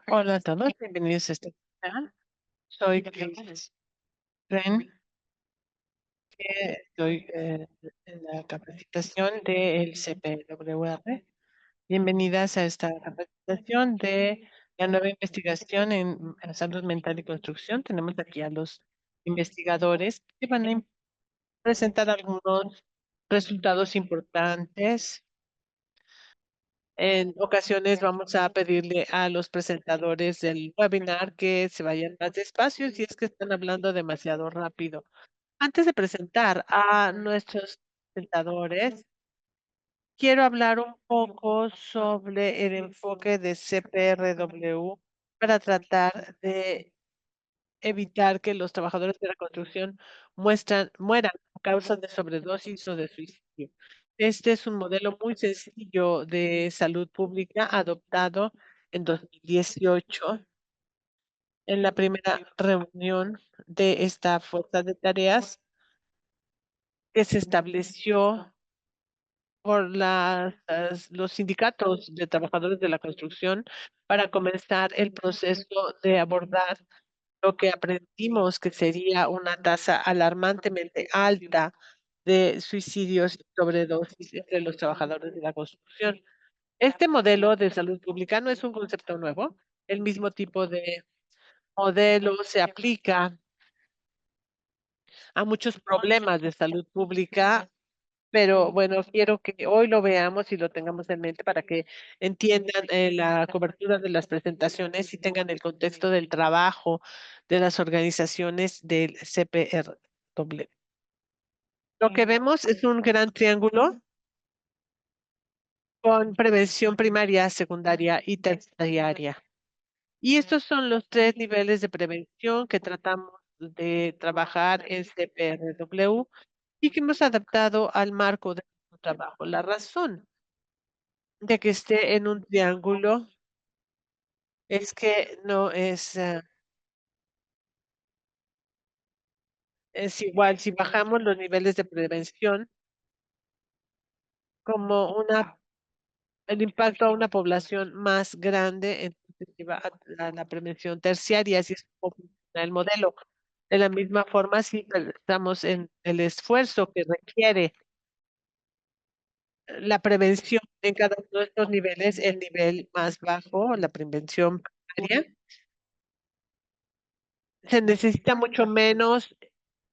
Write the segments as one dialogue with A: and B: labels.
A: Hola a todos, bienvenidos a este canal. Soy Cris Ren, que estoy en la capacitación del CPWR. Bienvenidas a esta capacitación de la nueva investigación en salud mental y construcción. Tenemos aquí a los investigadores que van a presentar algunos resultados importantes. En ocasiones vamos a pedirle a los presentadores del webinar que se vayan más despacio si es que están hablando demasiado rápido. Antes de presentar a nuestros presentadores, quiero hablar un poco sobre el enfoque de CPRW para tratar de evitar que los trabajadores de la construcción mueran a causa de sobredosis o de suicidio. Este es un modelo muy sencillo de salud pública adoptado en 2018 en la primera reunión de esta fuerza de tareas que se estableció por los sindicatos de trabajadores de la construcción para comenzar el proceso de abordar lo que aprendimos que sería una tasa alarmantemente alta de suicidios y sobredosis entre los trabajadores de la construcción. Este modelo de salud pública no es un concepto nuevo. El mismo tipo de modelo se aplica a muchos problemas de salud pública, pero bueno, quiero que hoy lo veamos y lo tengamos en mente para que entiendan la cobertura de las presentaciones y tengan el contexto del trabajo de las organizaciones del CPRW. Lo que vemos es un gran triángulo con prevención primaria, secundaria y terciaria. Y estos son los tres niveles de prevención que tratamos de trabajar en CPRW y que hemos adaptado al marco de nuestro trabajo. La razón de que esté en un triángulo es que no es igual si bajamos los niveles de prevención como el impacto a una población más grande, entonces se va a la prevención terciaria, así es como funciona el modelo. De la misma forma, si estamos en el esfuerzo que requiere la prevención en cada uno de estos niveles, el nivel más bajo, la prevención primaria, se necesita mucho menos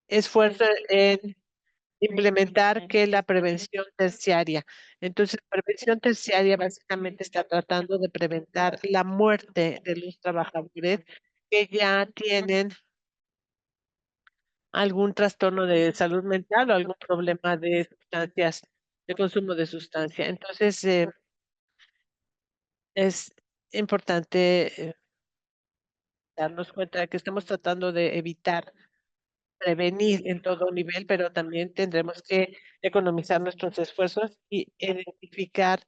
A: esfuerzo en implementar que la prevención terciaria. Entonces, prevención terciaria básicamente está tratando de preventar la muerte de los trabajadores que ya tienen algún trastorno de salud mental o algún problema de sustancias, de consumo de sustancia. Entonces, es importante darnos cuenta de que estamos tratando de evitar prevenir en todo nivel, pero también tendremos que economizar nuestros esfuerzos y identificar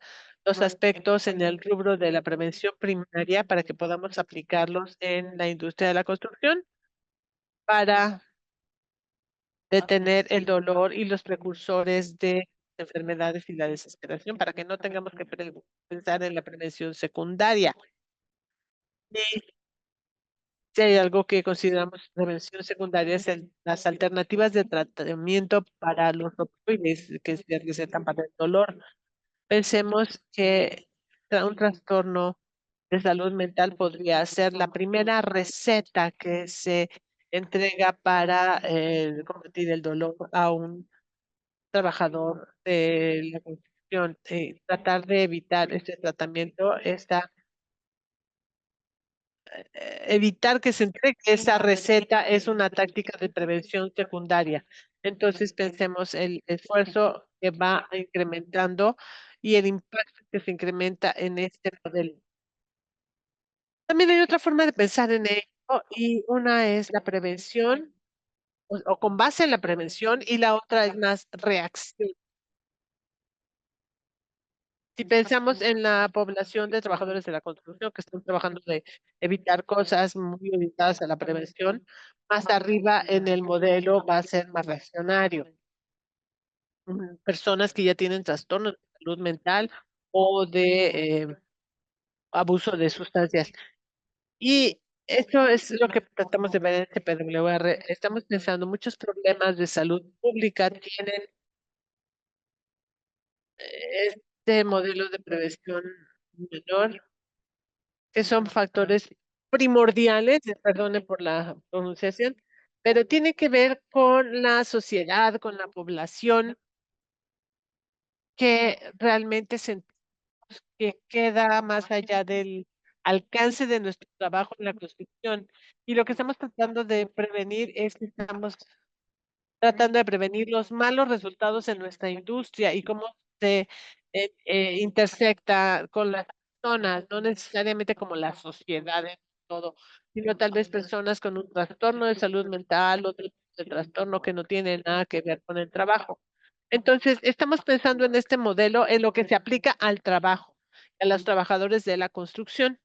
A: los aspectos en el rubro de la prevención primaria para que podamos aplicarlos en la industria de la construcción para detener el dolor y los precursores de enfermedades y la desesperación, para que no tengamos que pensar en la prevención secundaria. Y si hay algo que consideramos prevención secundaria es las alternativas de tratamiento para los opioides que se recetan para el dolor. Pensemos que un trastorno de salud mental podría ser la primera receta que se entrega para combatir el dolor a un trabajador de la construcción. Tratar de evitar este tratamiento está evitar que se entregue esa receta es una táctica de prevención secundaria. Entonces pensemos el esfuerzo que va incrementando y el impacto que se incrementa en este modelo. También hay otra forma de pensar en ello y una es la prevención o con base en la prevención y la otra es más reacción. Si pensamos en la población de trabajadores de la construcción que están trabajando de evitar cosas muy orientadas a la prevención, más arriba en el modelo va a ser más reaccionario. Personas que ya tienen trastornos de salud mental o de abuso de sustancias. Y esto es lo que tratamos de ver en este PWR. Estamos pensando, muchos problemas de salud pública tienen este modelo de prevención menor, que son factores primordiales, perdone por la pronunciación, pero tiene que ver con la sociedad, con la población, que realmente que queda más allá del alcance de nuestro trabajo en la construcción. Y lo que estamos tratando de prevenir es que estamos tratando de prevenir los malos resultados en nuestra industria y cómo se intersecta con las personas, no necesariamente como la sociedad en todo, sino tal vez personas con un trastorno de salud mental, otro tipo de trastorno que no tiene nada que ver con el trabajo. Entonces, estamos pensando en este modelo en lo que se aplica al trabajo, a los trabajadores de la construcción.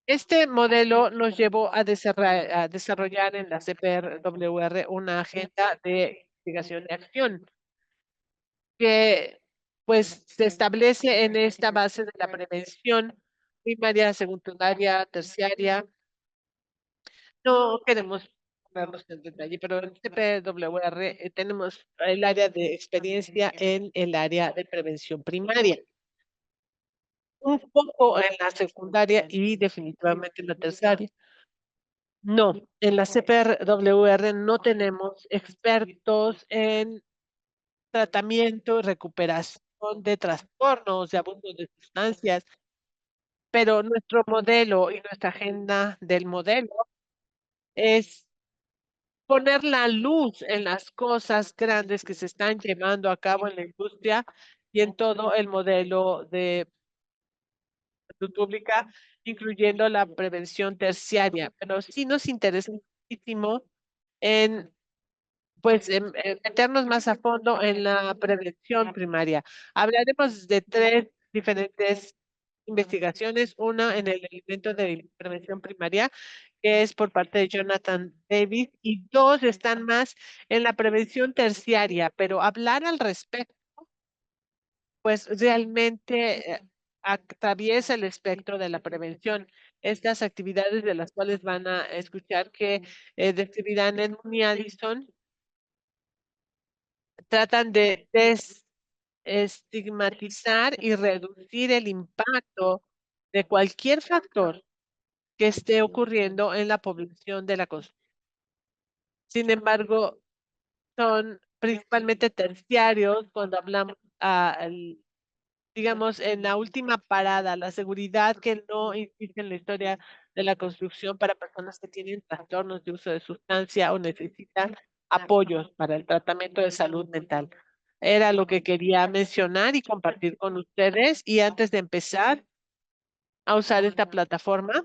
A: Este modelo nos llevó a desarrollar en la CPR-WR una agenda de investigación de acción que pues se establece en esta base de la prevención primaria, secundaria, terciaria. No queremos ponernos en detalle, pero en CPWR tenemos el área de experiencia en el área de prevención primaria, un poco en la secundaria y definitivamente en la terciaria. No, en la CPWR no tenemos expertos en tratamiento y recuperación de trastornos, de abuso de sustancias, pero nuestro modelo y nuestra agenda del modelo es poner la luz en las cosas grandes que se están llevando a cabo en la industria y en todo el modelo de salud pública, incluyendo la prevención terciaria. Pero sí nos interesa muchísimo en pues meternos más a fondo en la prevención primaria. Hablaremos de tres diferentes investigaciones, una en el elemento de prevención primaria, que es por parte de Jonathan Davis, y dos están más en la prevención terciaria, pero hablar al respecto, pues realmente atraviesa el espectro de la prevención. Estas actividades de las cuales van a escuchar que describirán Edmund y Addison tratan de desestigmatizar y reducir el impacto de cualquier factor que esté ocurriendo en la población de la construcción. Sin embargo, son principalmente terciarios cuando hablamos, digamos, en la última parada, la seguridad que no existe en la historia de la construcción para personas que tienen trastornos de uso de sustancia o necesitan apoyos para el tratamiento de salud mental. Era lo que quería mencionar y compartir con ustedes. Y antes de empezar a usar esta plataforma,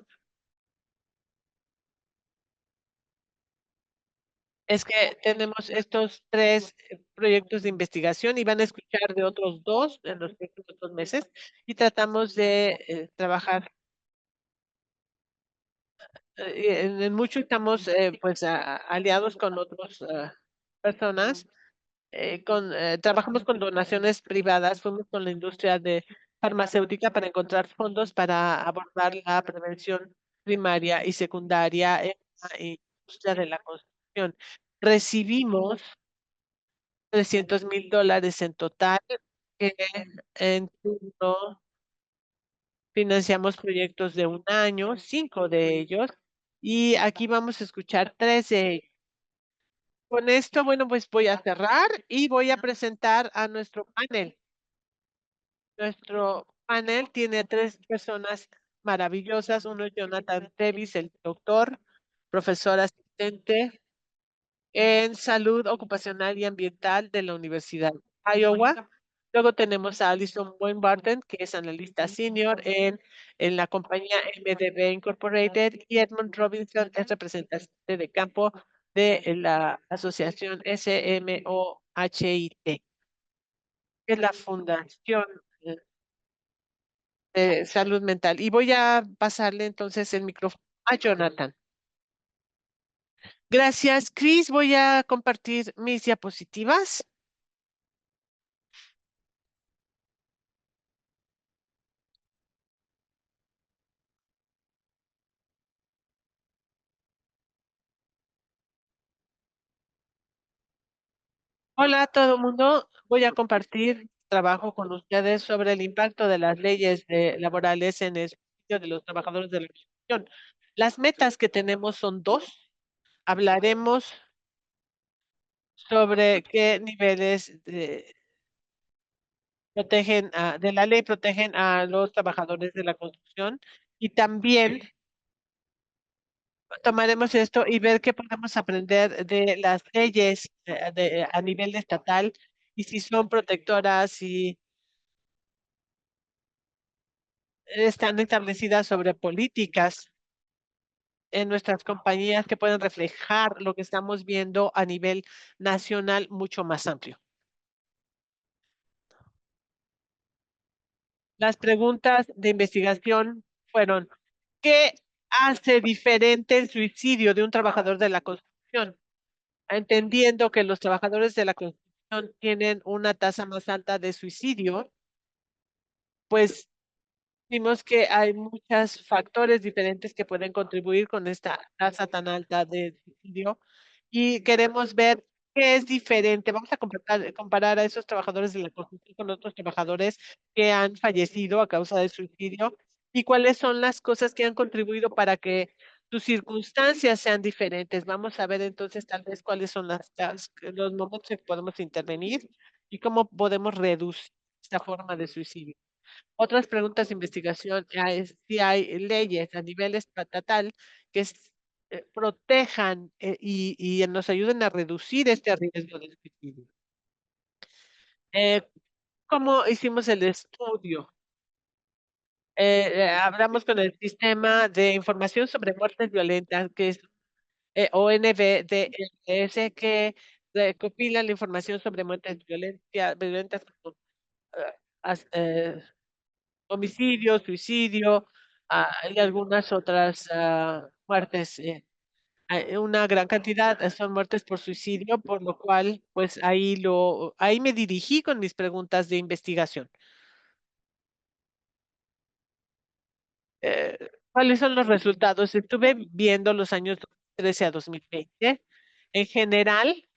A: es que tenemos estos tres proyectos de investigación y van a escuchar de otros dos en los próximos 2 meses y tratamos de trabajar en mucho estamos pues aliados con otras personas, trabajamos con donaciones privadas, fuimos con la industria de farmacéutica para encontrar fondos para abordar la prevención primaria y secundaria en la industria de la construcción. Recibimos $300,000 en total, que en turno financiamos proyectos de un año, 5 de ellos, y aquí vamos a escuchar 3 de ellos. Con esto, bueno, pues voy a cerrar y voy a presentar a nuestro panel. Nuestro panel tiene tres personas maravillosas. Uno es Jonathan Davis, el doctor, profesor asistente en salud ocupacional y ambiental de la Universidad de Iowa. Luego tenemos a Alison Weingarten, que es analista senior en la compañía MDB Incorporated, y Edmund Robinson es representante de campo de la asociación SMOHIT, que es la Fundación de Salud Mental. Y voy a pasarle entonces el micrófono a Jonathan. Gracias, Chris. Voy a compartir mis diapositivas. Hola a todo el mundo. Voy a compartir trabajo con ustedes sobre el impacto de las leyes laborales en el sitio de los trabajadores de la construcción. Las metas que tenemos son dos. Hablaremos sobre qué niveles de la ley protegen a los trabajadores de la construcción y también tomaremos esto y ver qué podemos aprender de las leyes a nivel estatal y si son protectoras y están establecidas sobre políticas en nuestras compañías que pueden reflejar lo que estamos viendo a nivel nacional mucho más amplio. Las preguntas de investigación fueron, ¿qué hace diferente el suicidio de un trabajador de la construcción? Entendiendo que los trabajadores de la construcción tienen una tasa más alta de suicidio, pues vimos que hay muchos factores diferentes que pueden contribuir con esta tasa tan alta de suicidio y queremos ver qué es diferente. Vamos a comparar a esos trabajadores de la construcción con otros trabajadores que han fallecido a causa del suicidio y cuáles son las cosas que han contribuido para que sus circunstancias sean diferentes. Vamos a ver entonces tal vez cuáles son los momentos en que podemos intervenir y cómo podemos reducir esta forma de suicidio. Otras preguntas de investigación es si hay leyes a nivel estatal que protejan y nos ayuden a reducir este riesgo de suicidio. Eh, ¿Cómo hicimos el estudio? Hablamos con el Sistema de Información sobre Muertes Violentas, que es ONVDS, que recopila la información sobre muertes violentas, eh, as- eh, homicidio, suicidio, y algunas otras muertes. Una gran cantidad son muertes por suicidio, por lo cual, pues ahí me dirigí con mis preguntas de investigación. ¿Cuáles son los resultados? Estuve viendo los años 2013 a 2020. En general,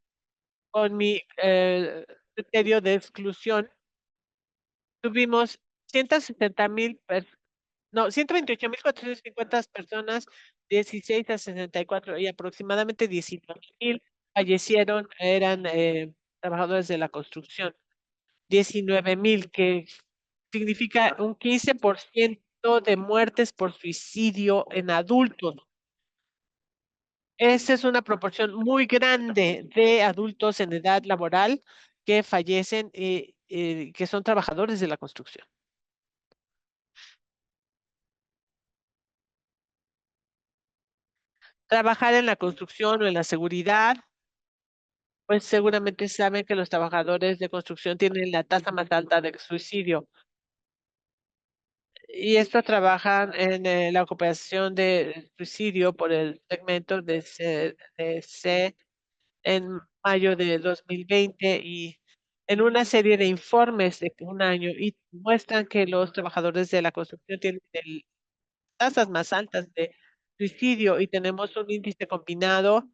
A: con mi criterio de exclusión, tuvimos 160,000 no, 128,450 personas, 16 a 64 y aproximadamente 19,000 fallecieron, eran trabajadores de la construcción. 19,000, que significa un 15% de muertes por suicidio en adultos. Esa es una proporción muy grande de adultos en edad laboral que fallecen, que son trabajadores de la construcción. Trabajar en la construcción o en la seguridad, pues seguramente saben que los trabajadores de construcción tienen la tasa más alta de suicidio. Y estos trabajan en la ocupación de suicidio por el segmento de C en mayo de 2020 y en una serie de informes de un año y muestran que los trabajadores de la construcción tienen tasas más altas de suicidio y tenemos un índice combinado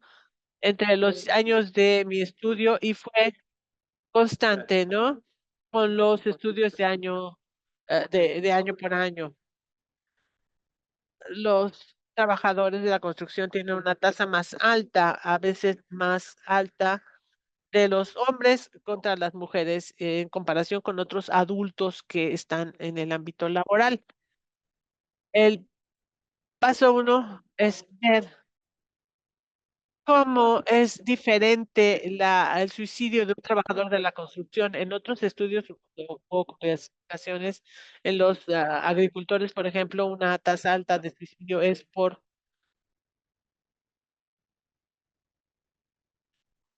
A: entre los años de mi estudio y fue constante, ¿no? Con los estudios de año por año. Los trabajadores de la construcción tienen una tasa más alta, a veces más alta de los hombres contra las mujeres en comparación con otros adultos que están en el ámbito laboral. El paso uno es ver cómo es diferente el suicidio de un trabajador de la construcción. En otros estudios o ocasiones, en los agricultores, por ejemplo, una tasa alta de suicidio es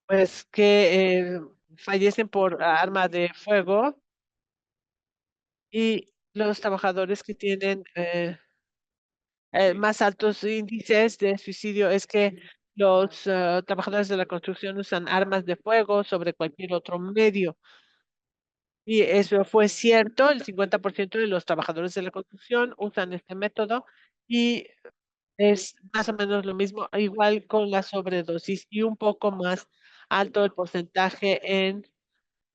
A: pues, que fallecen por arma de fuego y los trabajadores que tienen más altos índices de suicidio es que los trabajadores de la construcción usan armas de fuego sobre cualquier otro medio. Y eso fue cierto, el 50% de los trabajadores de la construcción usan este método y es más o menos lo mismo, igual con la sobredosis y un poco más alto el porcentaje en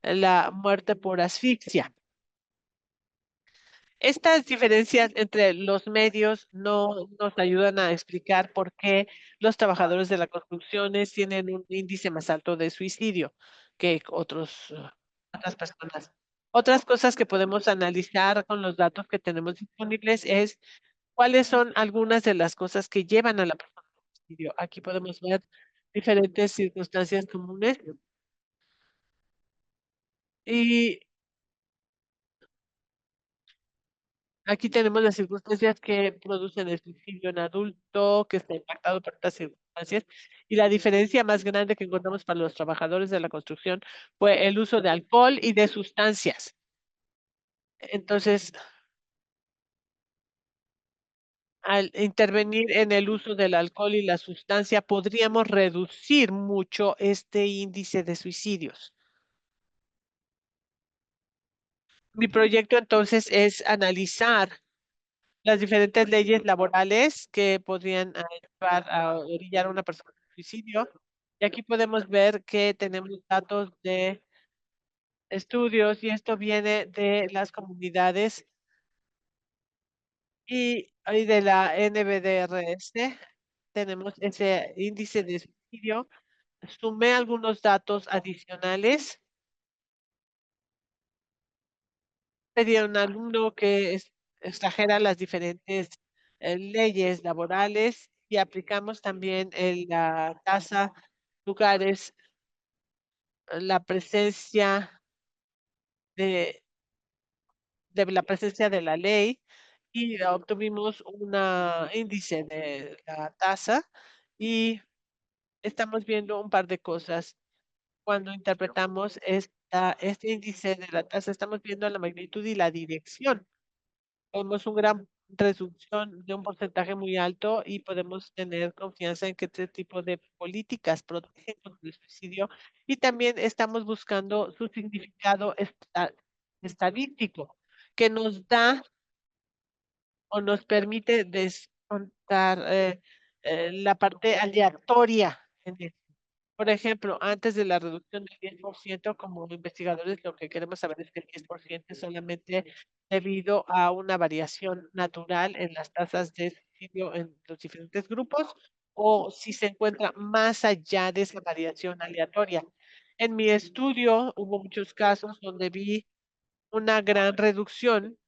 A: la muerte por asfixia. Estas diferencias entre los medios no nos ayudan a explicar por qué los trabajadores de la construcción tienen un índice más alto de suicidio que otras personas. Otras cosas que podemos analizar con los datos que tenemos disponibles es cuáles son algunas de las cosas que llevan a la persona al suicidio. Aquí podemos ver diferentes circunstancias comunes y aquí tenemos las circunstancias que producen el suicidio en adulto, que está impactado por estas circunstancias. Y la diferencia más grande que encontramos para los trabajadores de la construcción fue el uso de alcohol y de sustancias. Entonces, al intervenir en el uso del alcohol y la sustancia, podríamos reducir mucho este índice de suicidios. Mi proyecto entonces es analizar las diferentes leyes laborales que podrían ayudar a orillar a una persona al suicidio. Y aquí podemos ver que tenemos datos de estudios y esto viene de las comunidades y de la NBDRS. Tenemos ese índice de suicidio. Sumé algunos datos adicionales. Sería un alumno que extrajera las diferentes leyes laborales y aplicamos también la tasa, lugares, la presencia de, de la presencia de la ley y obtuvimos un índice de la tasa y estamos viendo un par de cosas. Cuando interpretamos este índice de la tasa, estamos viendo la magnitud y la dirección. Vemos una gran reducción de un porcentaje muy alto y podemos tener confianza en que este tipo de políticas protegen contra el suicidio y también estamos buscando su significado estadístico que nos da o nos permite descontar la parte aleatoria en por ejemplo, antes de la reducción del 10%, como investigadores, lo que queremos saber es que el 10% es solamente debido a una variación natural en las tasas de suicidio en los diferentes grupos, o si se encuentra más allá de esa variación aleatoria. En mi estudio hubo muchos casos donde vi una gran reducción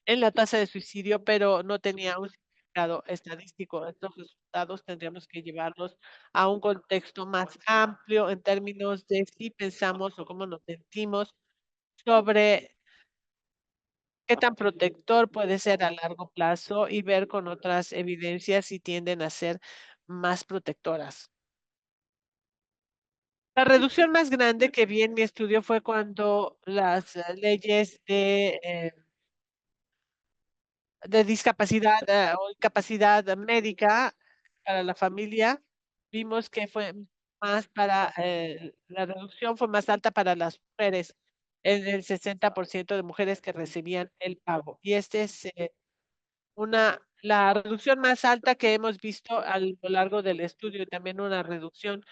A: en la tasa de suicidio, pero no tenía un significado estadístico. Estos resultados tendríamos que llevarlos a un contexto más amplio en términos de si pensamos o cómo nos sentimos sobre qué tan protector puede ser a largo plazo y ver con otras evidencias si tienden a ser más protectoras. La reducción más grande que vi en mi estudio fue cuando las leyes de discapacidad, o incapacidad médica para la familia, vimos que fue más para, la reducción fue más alta para las mujeres, en el 60% de mujeres que recibían el pago. Y este es, la reducción más alta que hemos visto a lo largo del estudio, y también una reducción,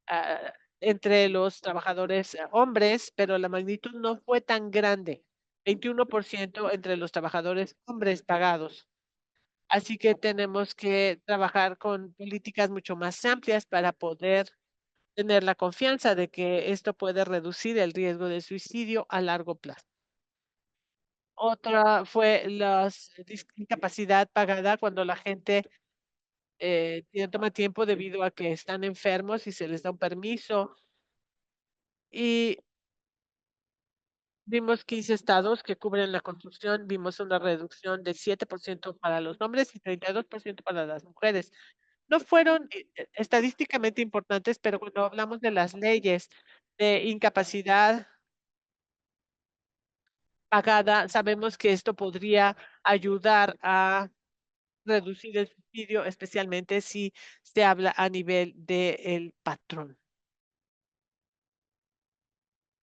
A: ah, entre los trabajadores hombres, pero la magnitud no fue tan grande, 21% entre los trabajadores hombres pagados. Así que tenemos que trabajar con políticas mucho más amplias para poder tener la confianza de que esto puede reducir el riesgo de suicidio a largo plazo. Otra fue la incapacidad pagada cuando la gente toma tiempo debido a que están enfermos y se les da un permiso. Y vimos 15 estados que cubren la construcción, vimos una reducción de 7% para los hombres y 32% para las mujeres. No fueron estadísticamente importantes, pero cuando hablamos de las leyes de incapacidad pagada, sabemos que esto podría ayudar a reducir el suicidio, especialmente si se habla a nivel del patrón.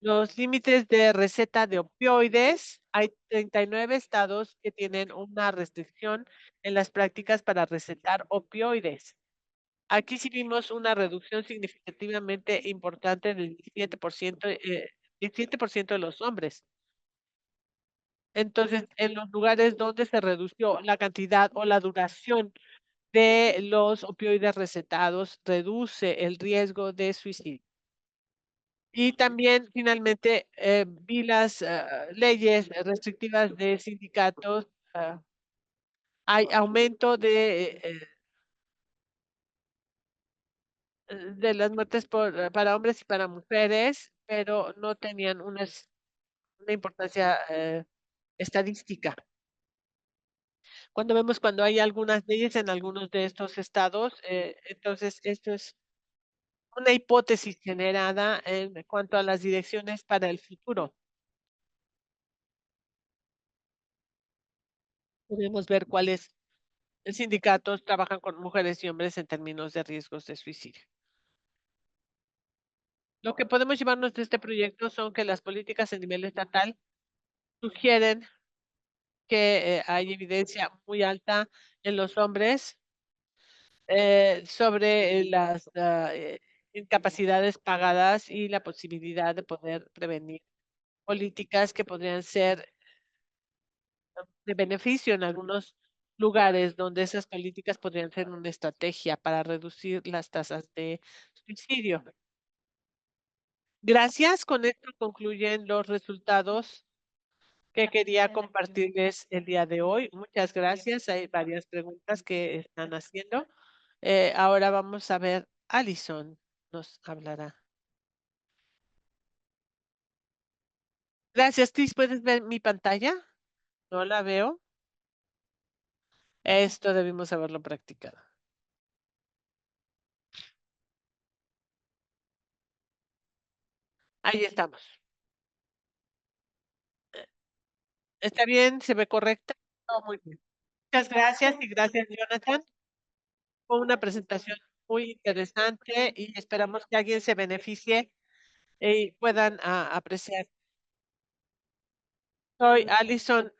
A: Los límites de receta de opioides, hay 39 estados que tienen una restricción en las prácticas para recetar opioides. Aquí sí vimos una reducción significativamente importante del 17%, 17% de los hombres. Entonces, en los lugares donde se redució la cantidad o la duración de los opioides recetados, reduce el riesgo de suicidio. Y también, finalmente, vi las leyes restrictivas de sindicatos. Hay aumento de las muertes para hombres y para mujeres, pero no tenían una importancia estadística. Cuando hay algunas leyes en algunos de estos estados, entonces esto es una hipótesis generada en cuanto a las direcciones para el futuro. Podemos ver cuáles sindicatos trabajan con mujeres y hombres en términos de riesgos de suicidio. Lo que podemos llevarnos de este proyecto son que las políticas a nivel estatal sugieren que hay evidencia muy alta en los hombres sobre las incapacidades pagadas y la posibilidad de poder prevenir políticas que podrían ser de beneficio en algunos lugares donde esas políticas podrían ser una estrategia para reducir las tasas de suicidio. Gracias. Con esto concluyen los resultados que quería compartirles el día de hoy. Muchas gracias. Hay varias preguntas que están haciendo. Ahora vamos a ver, Alison nos hablará. Gracias, Chris. ¿Puedes ver mi pantalla? No la veo. Esto debimos haberlo practicado. Ahí estamos. ¿Está bien? ¿Se ve correcta? Todo muy bien. Muchas gracias y gracias, Jonathan. Fue una presentación muy interesante y esperamos que alguien se beneficie y puedan apreciar. Soy Alison.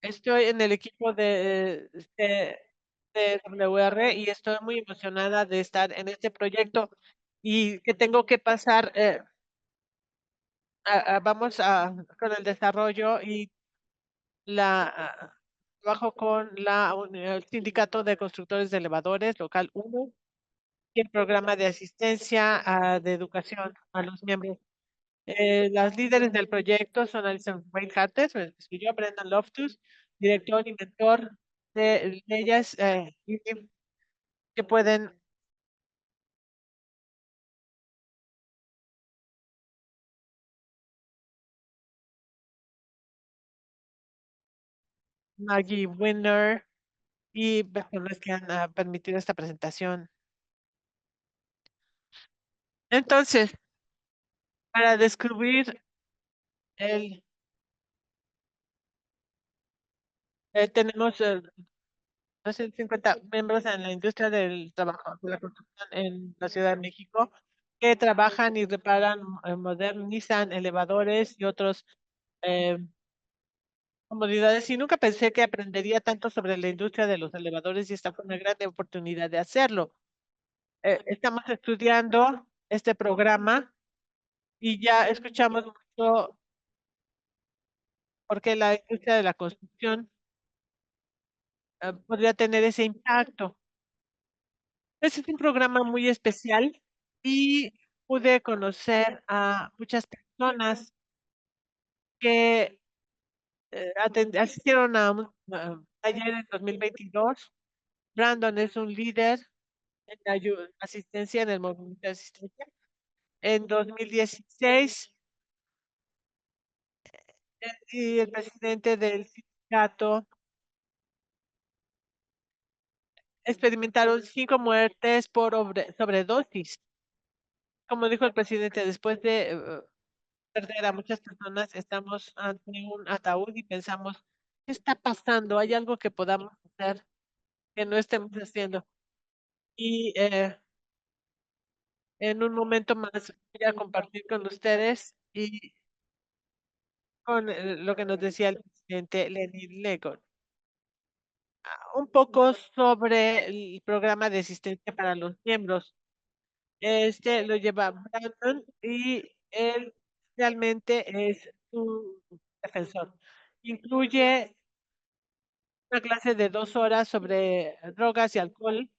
A: Estoy en el equipo de WR y estoy muy emocionada de estar en este proyecto y que tengo que pasar, vamos con el desarrollo y trabajo con el Sindicato de Constructores de Elevadores, local 1, y el programa de asistencia de educación a los miembros. Las líderes del proyecto son Alison Reinhardt, soy yo, Brendan Loftus, director y mentor de ellas, y que pueden, Maggie Winner y personas que han permitido esta presentación. Entonces, para descubrir el, tenemos 250 miembros en la industria del trabajo, de la construcción en la Ciudad de México, que trabajan y reparan, modernizan elevadores y otros eh, comodidades. Y nunca pensé que aprendería tanto sobre la industria de los elevadores y esta fue una gran oportunidad de hacerlo. Estamos estudiando este programa y ya escuchamos mucho porque la industria de la construcción podría tener ese impacto. Este es un programa muy especial y pude conocer a muchas personas que asistieron a un taller en 2022. Brandon es un líder en la asistencia, en el movimiento de asistencia. En 2016, y el presidente del sindicato experimentaron 5 muertes por sobredosis. Como dijo el presidente, después de perder a muchas personas, estamos ante un ataúd y pensamos, ¿qué está pasando? ¿Hay algo que podamos hacer que no estemos haciendo? Y en un momento más voy a compartir con ustedes y con lo que nos decía el presidente Lenin Legon. un poco sobre el programa de asistencia para los miembros. Este lo lleva Brandon y él realmente es un defensor. Incluye una clase de 2 horas sobre drogas y alcohol,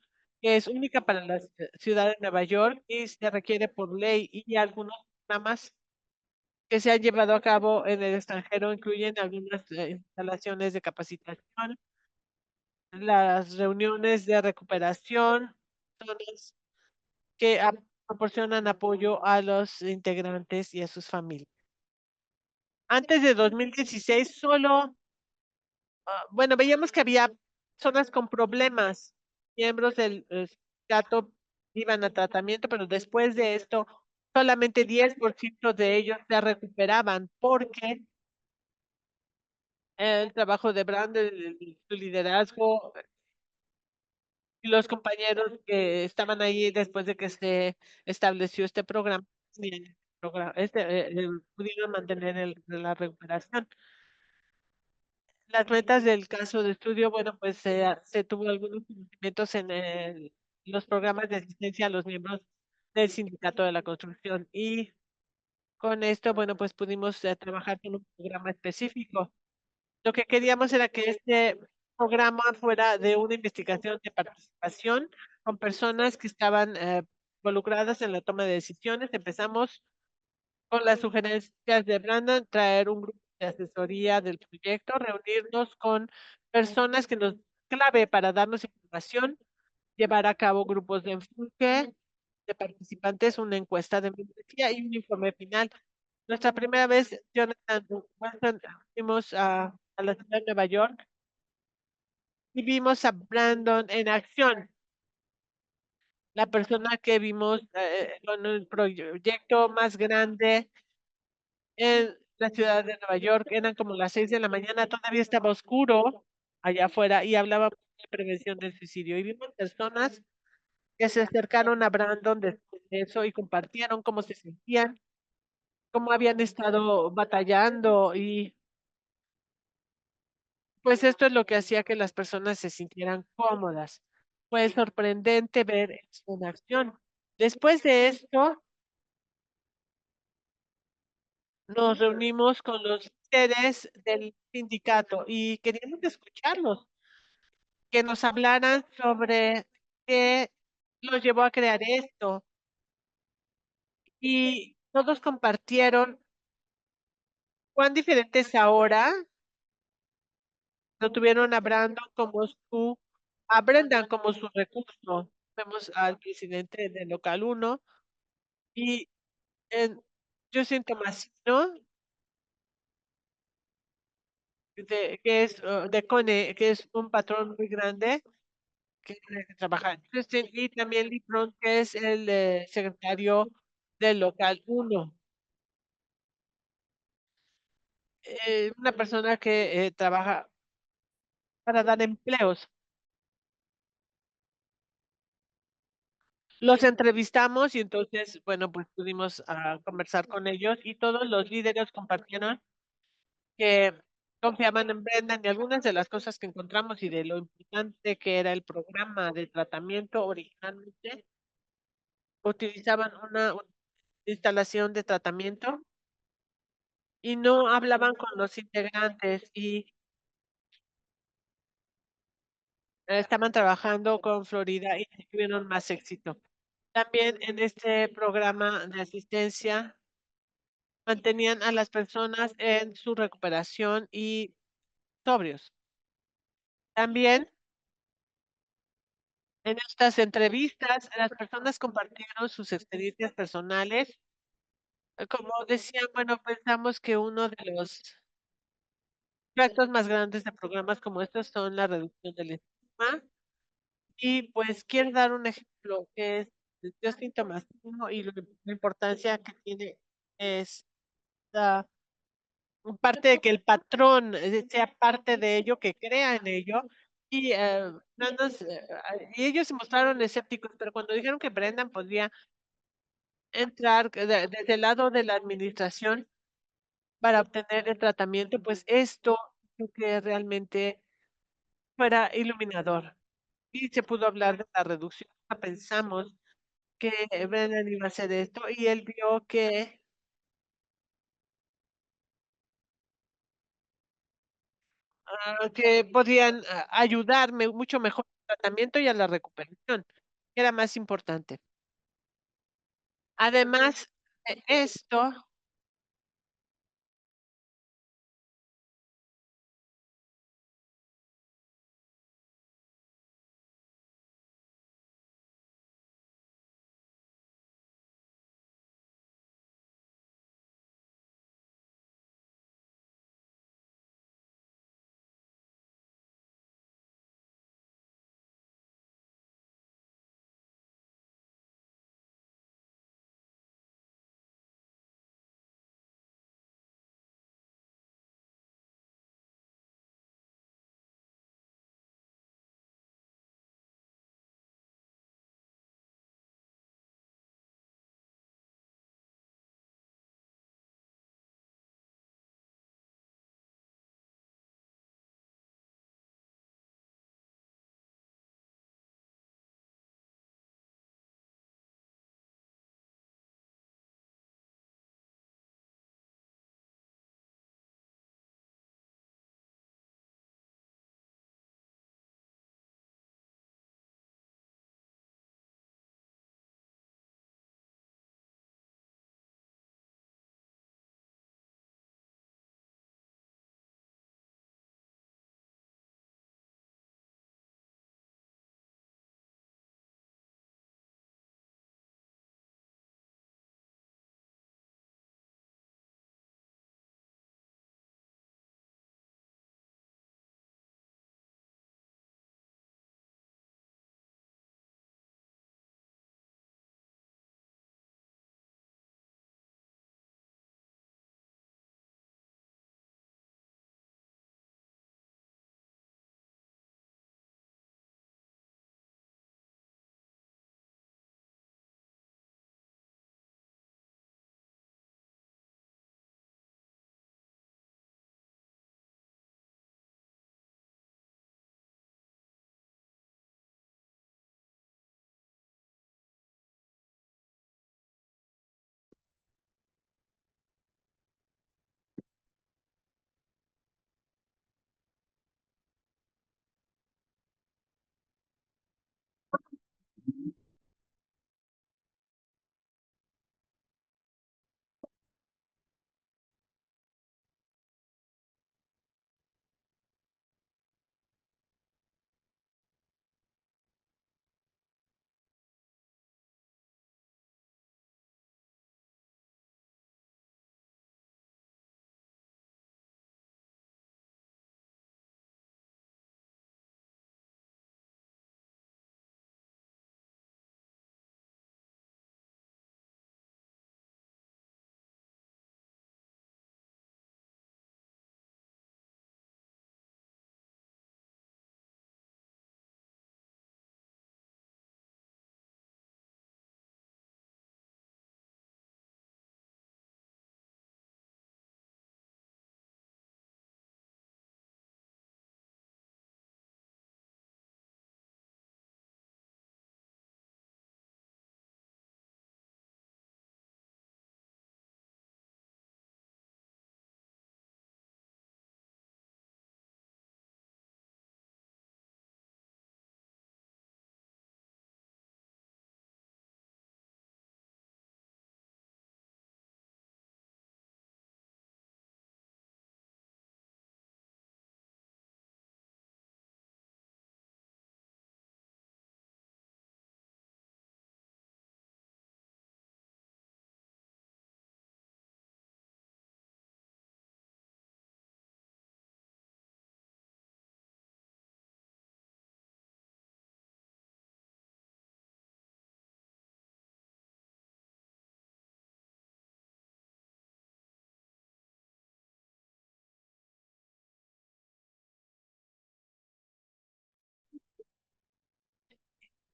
A: que es única para la ciudad de Nueva York y se requiere por ley, y algunos programas que se han llevado a cabo en el extranjero incluyen algunas instalaciones de capacitación, las reuniones de recuperación, zonas que proporcionan apoyo a los integrantes y a sus familias. Antes de 2016, solo, bueno, veíamos que había zonas con problemas, miembros del sindicato iban a tratamiento, pero después de esto, solamente 10% de ellos se recuperaban porque el trabajo de Brandon, su liderazgo y los compañeros que estaban ahí después de que se estableció este programa, bien, pudieron mantener la recuperación. Las metas del caso de estudio, bueno, pues se tuvo algunos conocimientos en los programas de asistencia a los miembros del sindicato de la construcción, y con esto, bueno, pues pudimos trabajar con un programa específico. Lo que queríamos era que este programa fuera de una investigación de participación con personas que estaban involucradas en la toma de decisiones. Empezamos con las sugerencias de Brandon, traer un grupo de asesoría del proyecto, reunirnos con personas que nos clave para darnos información, llevar a cabo grupos de enfoque de participantes, una encuesta de membresía y un informe final. Nuestra primera vez, Jonathan Watson, fuimos a la ciudad de Nueva York y vimos a Brandon en acción, la persona que vimos con el proyecto más grande en la ciudad de Nueva York. Eran como las 6 de la mañana, todavía estaba oscuro allá afuera y hablaba de prevención del suicidio. Y vimos personas que se acercaron a Brandon después de eso y compartieron cómo se sentían, cómo habían estado batallando, y pues esto es lo que hacía que las personas se sintieran cómodas. Fue sorprendente ver esto en acción. Después de esto, nos reunimos con los líderes del sindicato y queríamos escucharlos, que nos hablaran sobre qué los llevó a crear esto. Y todos compartieron cuán diferentes ahora lo tuvieron a Brandon como a Brendan como su recurso. Vemos al presidente del local uno y en, yo siento más, ¿no? Que es de Cone, que es un patrón muy grande que tiene que trabajar. Y también Libron, que es el secretario del local uno, una persona que trabaja para dar empleos. Los entrevistamos y entonces, bueno, pues pudimos conversar con ellos y todos los líderes compartieron que confiaban en Brendan y algunas de las cosas que encontramos y de lo importante que era el programa de tratamiento originalmente. Utilizaban una instalación de tratamiento y no hablaban con los integrantes, y estaban trabajando con Florida y tuvieron más éxito. También en este programa de asistencia mantenían a las personas en su recuperación y sobrios. También en estas entrevistas las personas compartieron sus experiencias personales. Como decían, bueno, pensamos que uno de los retos más grandes de programas como estos son la reducción del estigma. Y pues quiero dar un ejemplo que es de síntomas, ¿no? Y la importancia que tiene es parte de que el patrón sea parte de ello, que crea en ello. Y, y ellos se mostraron escépticos, pero cuando dijeron que Brendan podía entrar desde el lado de la administración para obtener el tratamiento, pues esto creo que realmente fuera iluminador. Y se pudo hablar de la reducción. Pensamos que Brennan iba a hacer esto y él vio que podían ayudarme mucho mejor al tratamiento y a la recuperación, que era más importante. Además de esto,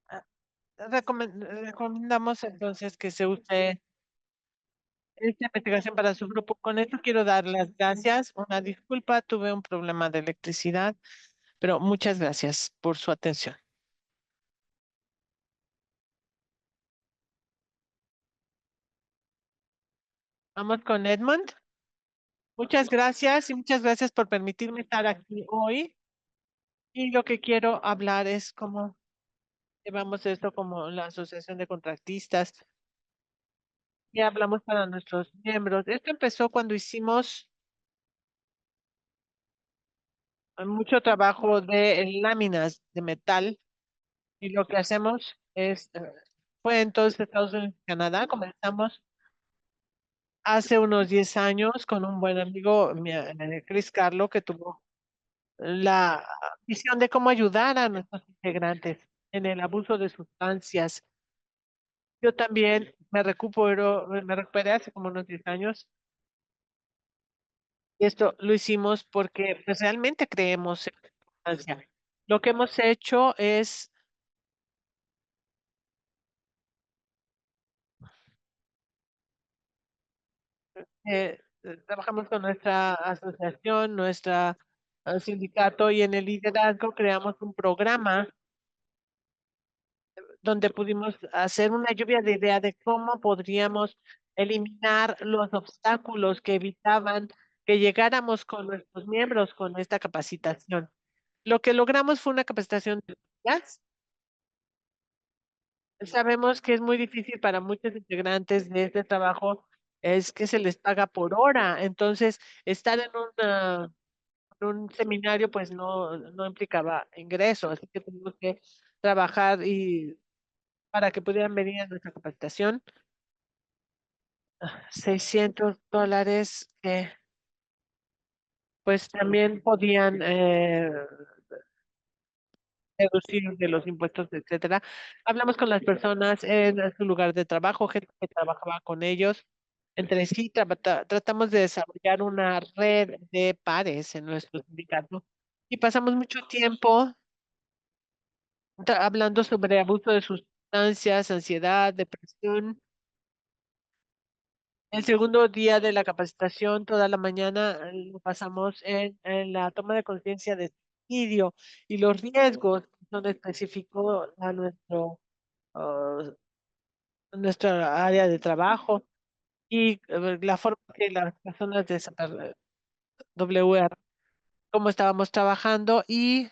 A: ah, recomendamos entonces que se use esta investigación para su grupo. Con esto quiero dar las gracias. Una disculpa, tuve un problema de electricidad. Pero muchas gracias por su atención. Vamos con Edmund. Muchas gracias y muchas gracias por permitirme estar aquí hoy. Y lo que quiero hablar es cómo llevamos esto como la Asociación de Contratistas y hablamos para nuestros miembros. Esto empezó cuando hicimos mucho trabajo de láminas de metal y lo que hacemos es, fue entonces Estados Unidos y Canadá. Comenzamos hace unos 10 años con un buen amigo, Chris Carlo, que tuvo la visión de cómo ayudar a nuestros integrantes en el abuso de sustancias. Yo también me recuperé hace como unos 10 años. Y esto lo hicimos porque pues, realmente creemos en la sustancia. Lo que hemos hecho es, trabajamos con nuestra asociación, nuestra sindicato y en el liderazgo creamos un programa donde pudimos hacer una lluvia de ideas de cómo podríamos eliminar los obstáculos que evitaban que llegáramos con nuestros miembros con esta capacitación. Lo que logramos fue una capacitación de días. Sabemos que es muy difícil para muchos integrantes de este trabajo, es que se les paga por hora. Entonces, estar en un seminario, pues no implicaba ingreso, así que tuvimos que trabajar y para que pudieran venir a nuestra capacitación. $600 que pues también podían deducir de los impuestos, etcétera. Hablamos con las personas en su lugar de trabajo, gente que trabajaba con ellos. Entre sí tratamos de desarrollar una red de pares en nuestro sindicato y pasamos mucho tiempo hablando sobre abuso de sustancias, ansiedad, depresión. El segundo día de la capacitación, toda la mañana, lo pasamos en la toma de conciencia de suicidio y los riesgos que son específicos a ah, nuestra área de trabajo y la forma que las personas de WR, cómo estábamos trabajando y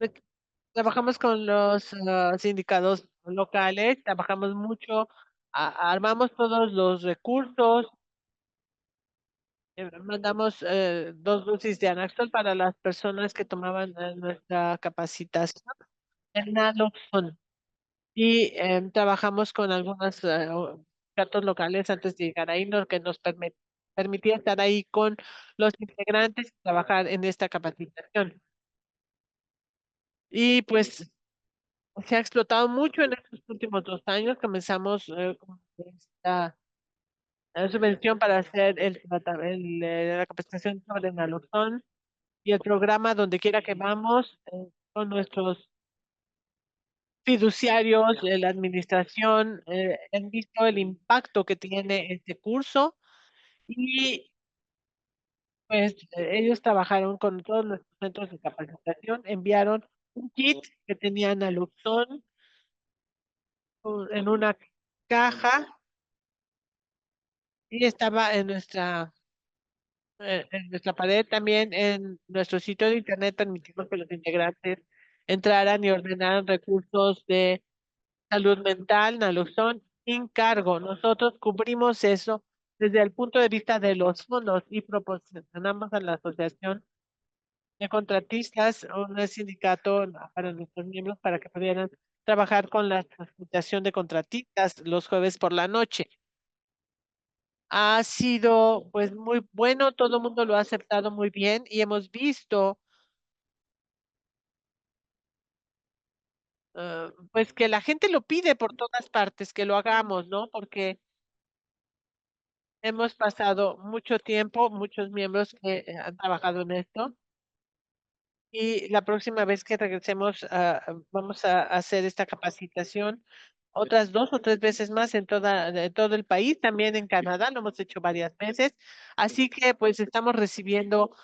A: eh, trabajamos con los sindicatos locales, trabajamos mucho, armamos todos los recursos. Mandamos 2 dosis de Anaxol para las personas que tomaban nuestra capacitación en naloxona. Y trabajamos con algunos datos locales antes de llegar ahí, lo que nos permitía estar ahí con los integrantes y trabajar en esta capacitación. Y pues se ha explotado mucho en estos últimos 2 años. Comenzamos con esta subvención para hacer la capacitación sobre naloxona y el programa donde quiera que vamos, con nuestros fiduciarios, la administración, han visto el impacto que tiene este curso y pues ellos trabajaron con todos los centros de capacitación, enviaron un kit que tenía naloxón en una caja y estaba en nuestra pared, también en nuestro sitio de internet permitimos que los integrantes entraran y ordenaran recursos de salud mental, naloxón, sin cargo. Nosotros cubrimos eso desde el punto de vista de los fondos y proporcionamos a la Asociación de Contratistas un sindicato para nuestros miembros para que pudieran trabajar con la Asociación de Contratistas los jueves por la noche. Ha sido pues muy bueno, todo el mundo lo ha aceptado muy bien y hemos visto pues que la gente lo pide por todas partes, que lo hagamos, ¿no? Porque hemos pasado mucho tiempo, muchos miembros que han trabajado en esto y la próxima vez que regresemos vamos a hacer esta capacitación otras 2 o 3 veces más en todo el país, también en Canadá, lo hemos hecho varias veces. Así que pues estamos recibiendo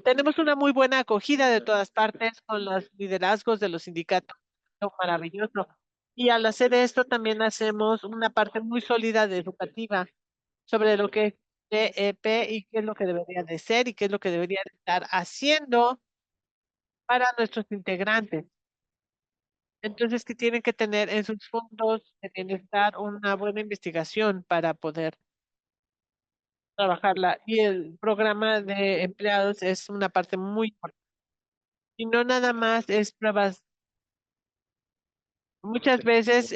A: tenemos una muy buena acogida de todas partes con los liderazgos de los sindicatos. Lo maravilloso. Y al hacer esto también hacemos una parte muy sólida de educativa sobre lo que es DEP y qué es lo que debería de ser y qué es lo que debería de estar haciendo para nuestros integrantes. Entonces, que tienen que tener en sus fondos de bienestar una buena investigación para poder trabajarla. Y el programa de empleados es una parte muy importante. Y no nada más es pruebas. Muchas veces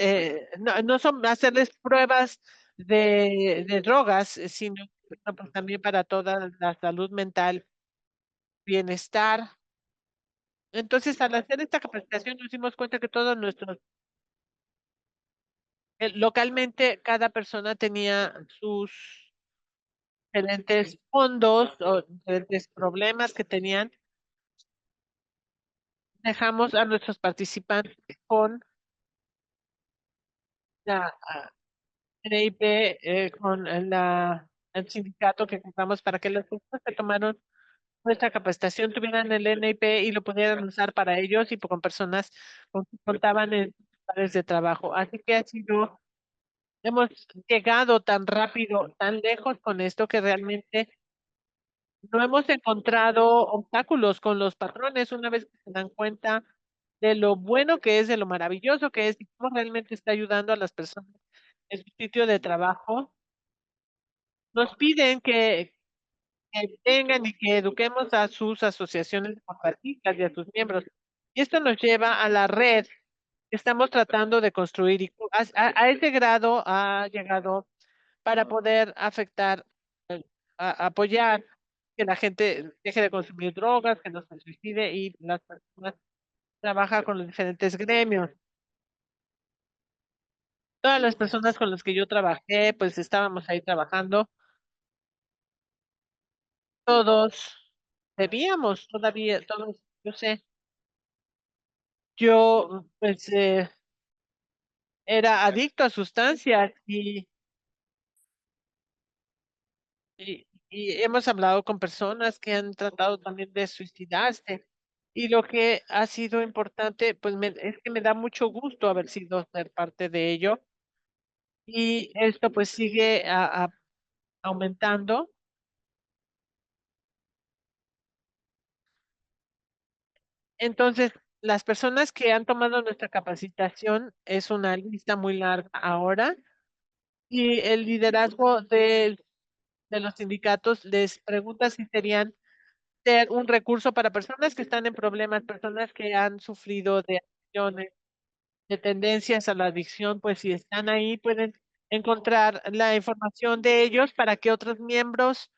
A: no son hacerles pruebas de drogas, sino no, pues, también para toda la salud mental, bienestar. Entonces, al hacer esta capacitación nos dimos cuenta que todos nuestros, localmente cada persona tenía sus diferentes fondos o diferentes problemas que tenían. Dejamos a nuestros participantes con la NIP, con el sindicato que compramos para que las personas que tomaron nuestra capacitación tuvieran el NIP y lo pudieran usar para ellos y con personas con que contaban en lugares de trabajo. Así que hemos llegado tan rápido, tan lejos con esto que realmente no hemos encontrado obstáculos con los patrones una vez que se dan cuenta de lo bueno que es, de lo maravilloso que es y cómo realmente está ayudando a las personas en su sitio de trabajo. Nos piden que tengan y que eduquemos a sus asociaciones de contratistas y a sus miembros. Y esto nos lleva a la red que estamos tratando de construir y a ese grado ha llegado para poder afectar, apoyar que la gente deje de consumir drogas, que no se suicide y las personas trabajan con los diferentes gremios. Todas las personas con las que yo trabajé, pues estábamos ahí trabajando, todos debíamos, todavía, todos, yo sé, yo pues era adicto a sustancias y hemos hablado con personas que han tratado también de suicidarse. Y lo que ha sido importante, pues es que me da mucho gusto haber sido ser parte de ello. Y esto pues sigue aumentando. Entonces, las personas que han tomado nuestra capacitación es una lista muy larga ahora. Y el liderazgo de los sindicatos les pregunta si serían ser un recurso para personas que están en problemas, personas que han sufrido de adicciones, de tendencias a la adicción, pues si están ahí pueden encontrar la información de ellos para que otros miembros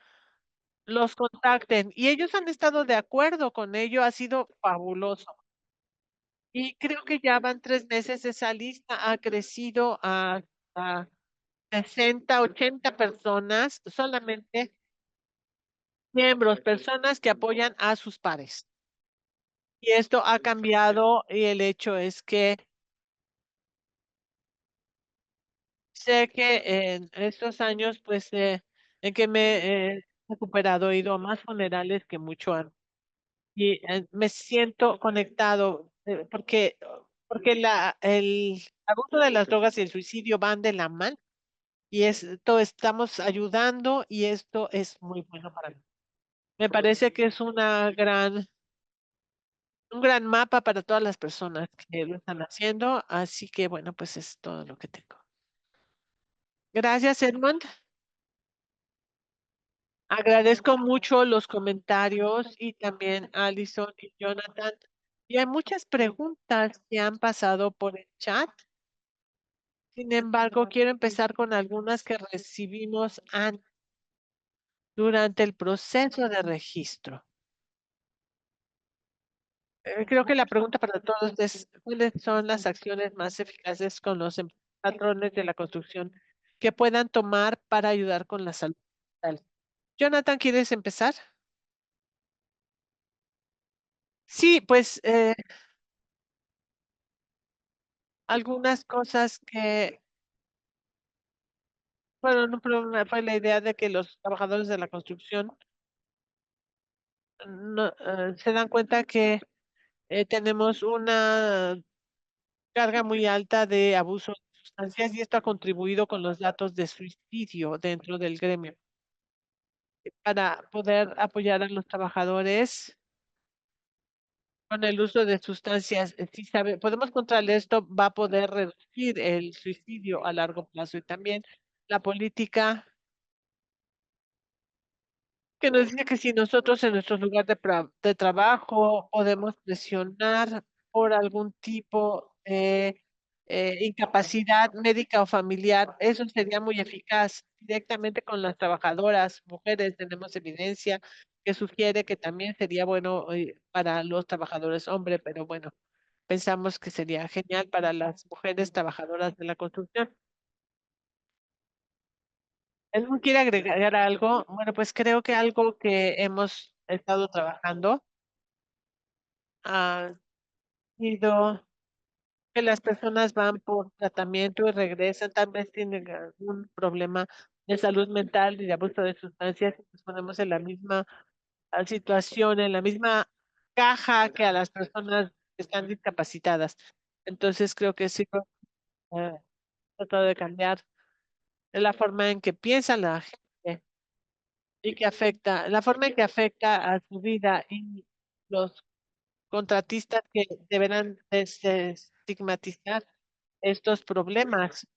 A: los contacten. Y ellos han estado de acuerdo con ello, ha sido fabuloso. Y creo que ya van 3 meses, esa lista ha crecido a 60, 80 personas, solamente miembros, personas que apoyan a sus pares. Y esto ha cambiado y el hecho es que sé que en estos años, pues, en que me he recuperado, he ido a más funerales que mucho antes. Y me siento conectado porque el abuso de las drogas y el suicidio van de la mano y esto estamos ayudando y esto es muy bueno para mí. Me parece que es un gran mapa para todas las personas que lo están haciendo, así que bueno, pues es todo lo que tengo. Gracias, Edmond. Agradezco mucho los comentarios y también a Alison y Jonathan. Y hay muchas preguntas que han pasado por el chat. Sin embargo, quiero empezar con algunas que recibimos durante el proceso de registro. Creo que la pregunta para todos es, ¿cuáles son las acciones más eficaces con los patrones de la construcción que puedan tomar para ayudar con la salud mental? Jonathan, ¿quieres empezar? Sí, pues algunas cosas que, bueno, no, pero fue la idea de que los trabajadores de la construcción se dan cuenta que tenemos una carga muy alta de abuso de sustancias y esto ha contribuido con los datos de suicidio dentro del gremio. Para poder apoyar a los trabajadores con el uso de sustancias, si podemos controlar esto, va a poder reducir el suicidio a largo plazo y también la política que nos dice que si nosotros en nuestro lugar de trabajo podemos presionar por algún tipo de incapacidad médica o familiar, eso sería muy eficaz directamente con las trabajadoras, mujeres, tenemos evidencia que sugiere que también sería bueno para los trabajadores hombres, pero bueno, pensamos que sería genial para las mujeres trabajadoras de la construcción. ¿Alguien quiere agregar algo? Bueno, pues creo que algo que hemos estado trabajando ha sido que las personas van por tratamiento y regresan, tal vez tienen algún problema de salud mental y de abuso de sustancias, y nos ponemos en la misma situación, en la misma caja que a las personas que están discapacitadas. Entonces creo que sí, eh, tratado de cambiar la forma en que piensa la gente y que afecta, la forma en que afecta a su vida y los contratistas que deberán estigmatizar estos problemas.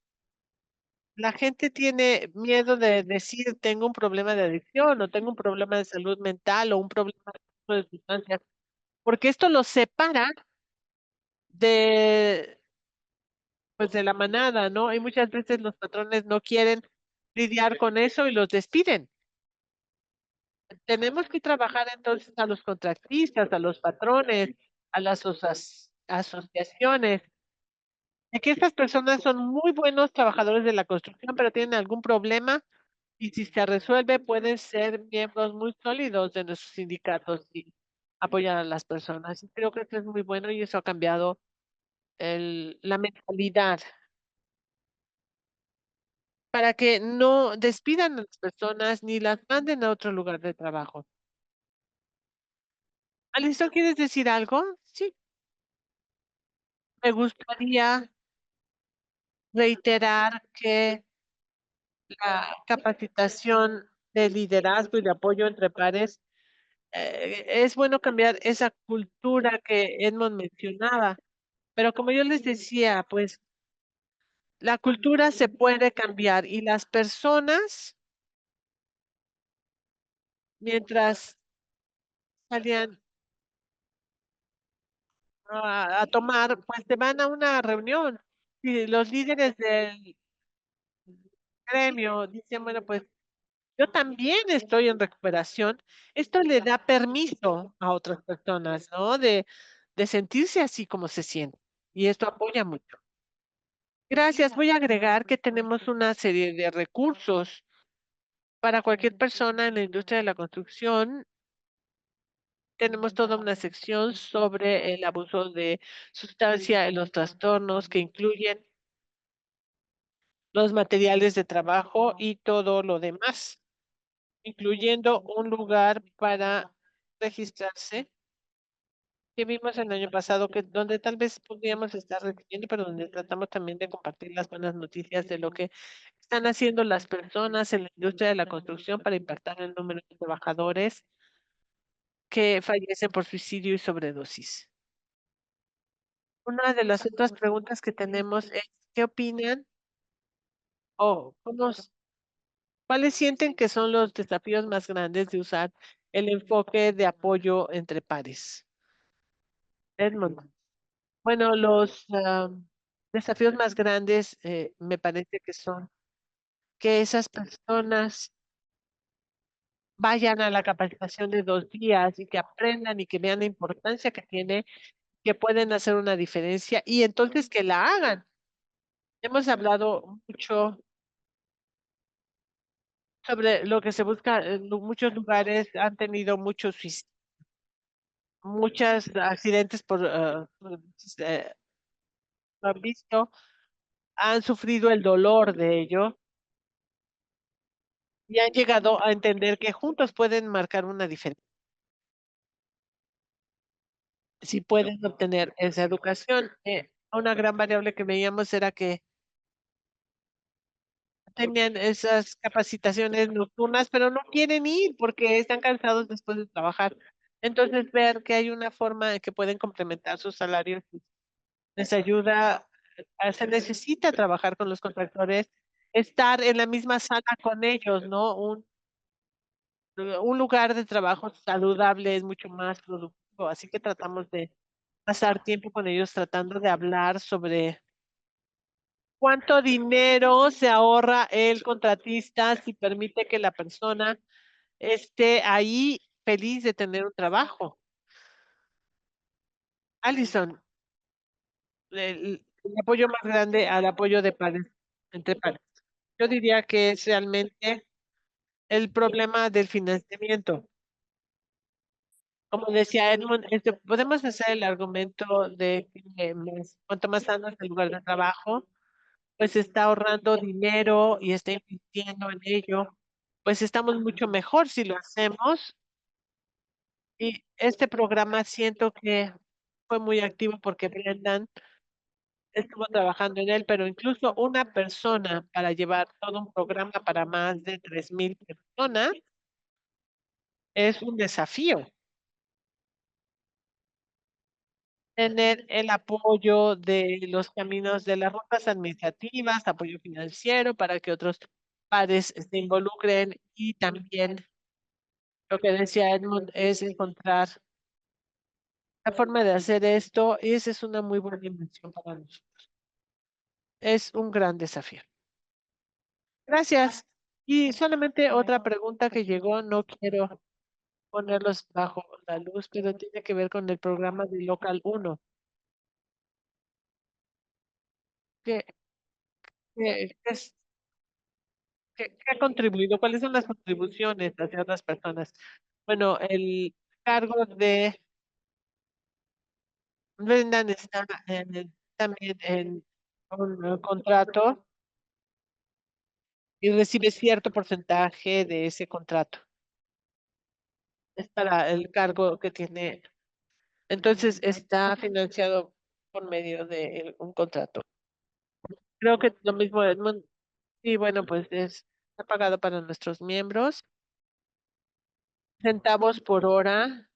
A: La gente tiene miedo de decir, tengo un problema de adicción o tengo un problema de salud mental o un problema de sustancias, porque esto los separa de, pues, de la manada, ¿no? Y muchas veces los patrones no quieren lidiar con eso y los despiden. Tenemos que trabajar entonces a los contratistas, a los patrones, a las asociaciones, de que estas personas son muy buenos trabajadores de la construcción, pero tienen algún problema y si se resuelve pueden ser miembros muy sólidos de nuestros sindicatos y apoyar a las personas. Y creo que esto es muy bueno y eso ha cambiado la mentalidad para que no despidan a las personas ni las manden a otro lugar de trabajo. Alison, ¿quieres decir algo? Sí, me gustaría reiterar que la capacitación de liderazgo y de apoyo entre pares, es bueno cambiar esa cultura que Edmond mencionaba, pero como yo les decía, pues la cultura se puede cambiar y las personas, mientras salían a tomar, pues se van a una reunión y los líderes del gremio dicen, bueno, pues yo también estoy en recuperación. Esto le da permiso a otras personas, ¿no? De sentirse así como se siente. Y esto apoya mucho. Gracias. Voy a agregar que tenemos una serie de recursos para cualquier persona en la industria de la construcción. Tenemos toda una sección sobre el abuso de sustancia en los trastornos que incluyen los materiales de trabajo y todo lo demás, incluyendo un lugar para registrarse que vimos el año pasado, que donde tal vez podríamos estar repitiendo, pero donde tratamos también de compartir las buenas noticias de lo que están haciendo las personas en la industria de la construcción para impactar el número de trabajadores que fallecen por suicidio y sobredosis. Una de las otras preguntas que tenemos es, ¿qué opinan o cuáles sienten que son los desafíos más grandes de usar el enfoque de apoyo entre pares? Edmund. Bueno, los desafíos más grandes me parece que son que esas personas vayan a la capacitación de 2 días y que aprendan y que vean la importancia que tiene, que pueden hacer una diferencia y entonces que la hagan. Hemos hablado mucho sobre lo que se busca en muchos lugares, han tenido muchos accidentes lo han visto, han sufrido el dolor de ello y han llegado a entender que juntos pueden marcar una diferencia. si pueden obtener esa educación. Una gran variable que veíamos era que tenían esas capacitaciones nocturnas, pero no quieren ir porque están cansados después de trabajar. Entonces, ver que hay una forma en que pueden complementar sus salarios les ayuda, se necesita trabajar con los contractores, estar en la misma sala con ellos, ¿no? Un lugar de trabajo saludable es mucho más productivo, así que tratamos de pasar tiempo con ellos tratando de hablar sobre cuánto dinero se ahorra el contratista si permite que la persona esté ahí feliz de tener un trabajo. Alison, el apoyo más grande al apoyo de pares, entre pares. Yo diría que es realmente el problema del financiamiento. Como decía Edmund, podemos hacer el argumento de que cuanto más sano es el lugar de trabajo, pues está ahorrando dinero y está invirtiendo en ello, pues estamos mucho mejor si lo hacemos. Y este programa siento que fue muy activo porque Brendan estuvo trabajando en él, pero incluso una persona para llevar todo un programa para más de 3,000 personas es un desafío. Tener el apoyo de los caminos de las rutas administrativas, apoyo financiero para que otros pares se involucren y también lo que decía Edmund es encontrar la forma de hacer esto y esa es una muy buena inversión para nosotros. Es un gran desafío. Gracias. Y solamente otra pregunta que llegó, no quiero ponerlos bajo la luz, pero tiene que ver con el programa de Local uno. ¿Qué, es qué ha contribuido? ¿Cuáles son las contribuciones hacia otras personas? Bueno, el cargo de Brendan está también en un contrato y recibe cierto porcentaje de ese contrato. Es para el cargo que tiene. Entonces está financiado por medio de un contrato. Creo que lo mismo Edmund. Sí, bueno, pues está pagado para nuestros miembros. Centavos por hora.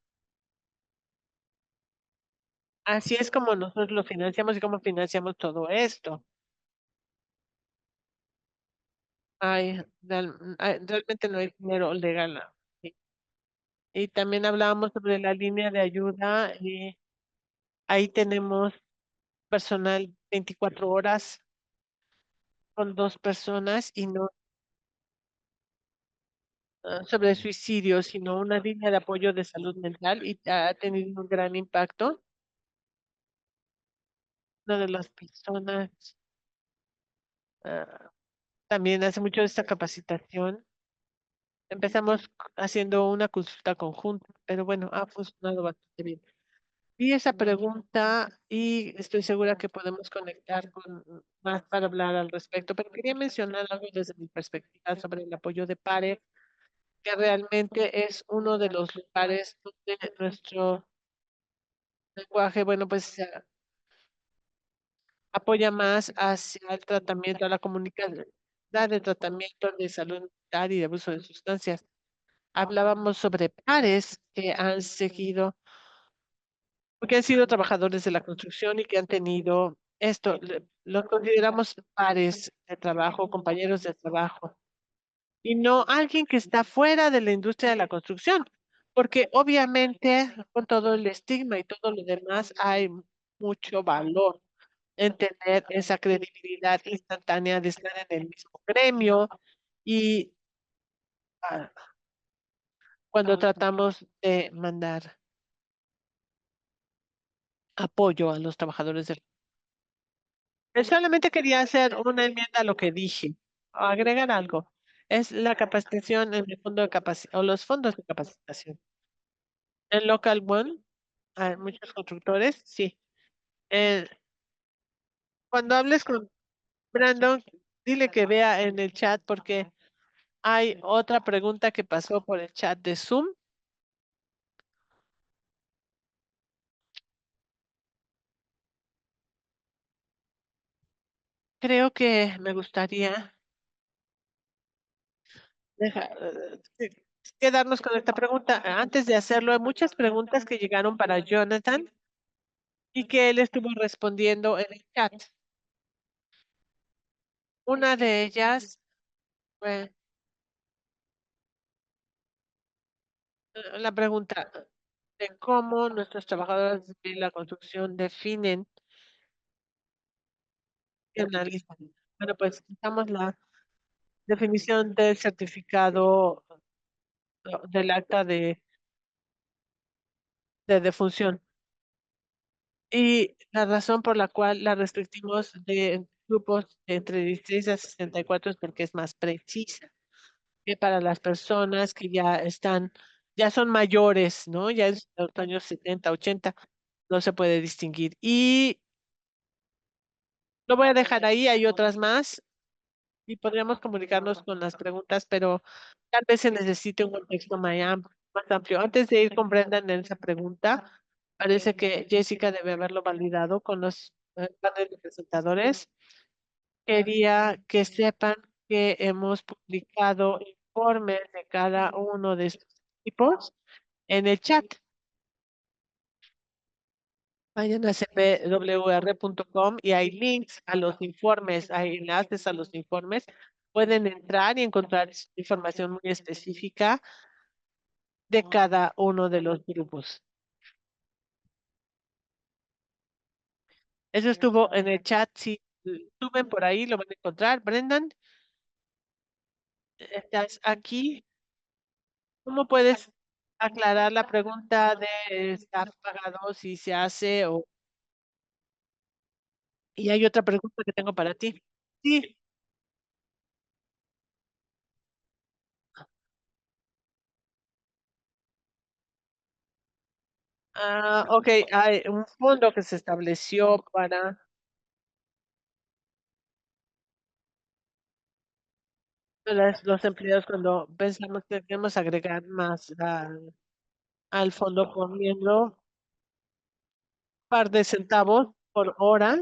A: Así es como nosotros lo financiamos y cómo financiamos todo esto. Realmente no hay dinero legal. Sí. Y también hablábamos sobre la línea de ayuda y ahí tenemos personal 24 horas con dos personas y no sobre suicidio, sino una línea de apoyo de salud mental y ha tenido un gran impacto. Una de las personas ah, también hace mucho de esta capacitación. Empezamos haciendo una consulta conjunta, pero bueno, ha funcionado bastante bien. Vi esa pregunta y estoy segura que podemos conectar con más para hablar al respecto, pero quería mencionar algo desde mi perspectiva sobre el apoyo de pares, que realmente es uno de los lugares donde nuestro lenguaje, bueno, pues apoya más hacia el tratamiento, a la comunidad de tratamiento de salud mental y de abuso de sustancias. Hablábamos sobre pares que han seguido, porque han sido trabajadores de la construcción y que han tenido esto, lo consideramos pares de trabajo, compañeros de trabajo, y no alguien que está fuera de la industria de la construcción, porque obviamente con todo el estigma y todo lo demás hay mucho valor en tener esa credibilidad instantánea de estar en el mismo gremio y ah, cuando tratamos de mandar apoyo a los trabajadores del. Solamente quería hacer una enmienda a lo que dije, o agregar algo. Es la capacitación en el fondo de capacitación, o los fondos de capacitación. En Local One, hay muchos constructores, sí. Eh, cuando hables con Brandon, dile que vea en el chat porque hay otra pregunta que pasó por el chat de Zoom creo que me gustaría sí, quedarnos con esta pregunta. Antes de hacerlo, hay muchas preguntas que llegaron para Jonathan y que él estuvo respondiendo en el chat. Una de ellas fue la pregunta de cómo nuestros trabajadores de la construcción definen y analizan. Bueno, pues quitamos la definición del certificado del acta de defunción. Y la razón por la cual la restringimos de grupos de entre 16 a 64 es porque es más precisa que para las personas que ya están, ya son mayores, ¿no? Ya en los años 70, 80, no se puede distinguir. Y lo voy a dejar ahí, hay otras más y podríamos comunicarnos con las preguntas, pero tal vez se necesite un contexto más amplio. Antes de ir con Brendan en esa pregunta, parece que Jessica debe haberlo validado con los paneles de presentadores. Quería que sepan que hemos publicado informes de cada uno de estos tipos en el chat. Vayan a cpwr.com y hay links a los informes, hay enlaces a los informes. Pueden entrar y encontrar información muy específica de cada uno de los grupos. Eso estuvo en el chat. Si suben por ahí, lo van a encontrar. Brendan, estás aquí. ¿Cómo puedes aclarar la pregunta de estar pagado si se hace o... Y hay otra pregunta que tengo para ti. Sí, ok, hay un fondo que se estableció para los empleados cuando pensamos que queremos agregar más al fondo poniendo par de centavos por hora